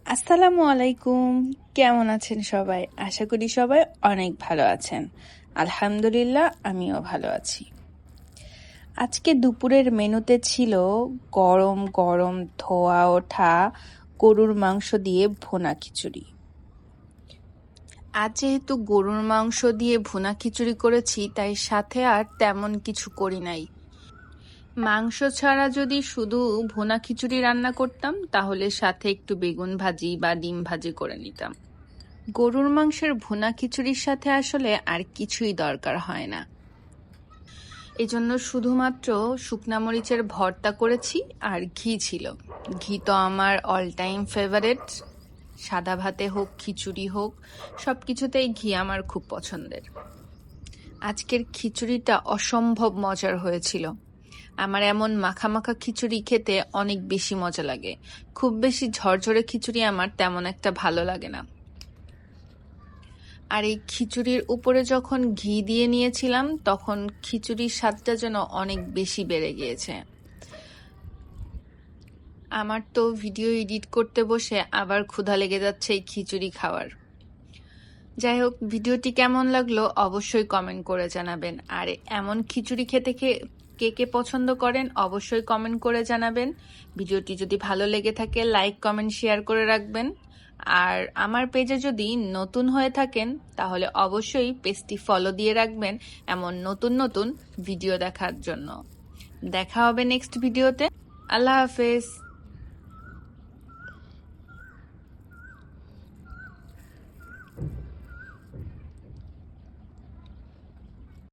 আসসালামু আলাইকুম। কেমন আছেন সবাই? আশা করি সবাই অনেক ভালো আছেন। আলহামদুলিল্লাহ, আমিও ভালো আছি। আজকে দুপুরের মেনুতে ছিল গরম গরম ধোয়া ওঠা গরুর মাংস দিয়ে ভুনা খিচুড়ি। আজ যেহেতু গরুর মাংস দিয়ে ভুনা খিচুড়ি করেছি, তাই সাথে আর তেমন কিছু করি নাই। মাংস ছাড়া যদি শুধু ভুনা খিচুড়ি রান্না করতাম, তাহলে সাথে একটু বেগুন ভাজি বা ডিম ভাজি করে নিতাম। গরুর মাংসের ভুনা খিচুড়ির সাথে আসলে আর কিছুই দরকার হয় না। এজন্য শুধুমাত্র শুকনা মরিচের ভর্তা করেছি আর ঘি ছিল। ঘি তো আমার অল টাইম ফেভারিট। সাদা ভাতে হোক, খিচুড়ি হোক, সবকিছুতেই ঘি আমার খুব পছন্দের। আজকের খিচুড়িটা অসম্ভব মজার হয়েছিল। আমার এমন মাখা মাখা খিচুড়ি খেতে অনেক বেশি মজা লাগে। খুব বেশি ঝরঝরে খিচুড়ি আমার তেমন একটা ভালো লাগে না। আর এই খিচুড়ির উপরে যখন ঘি দিয়ে নিয়েছিলাম, তখন খিচুড়ির স্বাদটা যেন অনেক বেশি বেড়ে গিয়েছে। আমার তো ভিডিও এডিট করতে বসে আবার ক্ষুধা লেগে যাচ্ছে এই খিচুড়ি খাওয়ার। যাই হোক, ভিডিওটি কেমন লাগলো অবশ্যই কমেন্ট করে জানাবেন। আর এমন খিচুড়ি খেতে কে কে পছন্দ করেন অবশ্যই কমেন্ট করে জানাবেন। ভিডিওটি যদি ভালো লেগে থাকে লাইক, কমেন্ট, শেয়ার করে রাখবেন। আর আমার পেজে যদি নতুন হয়ে থাকেন তাহলে অবশ্যই পেজটি ফলো দিয়ে রাখবেন এমন নতুন নতুন ভিডিও দেখার জন্য। দেখা হবে নেক্সট ভিডিওতে। আল্লাহ হাফেজ।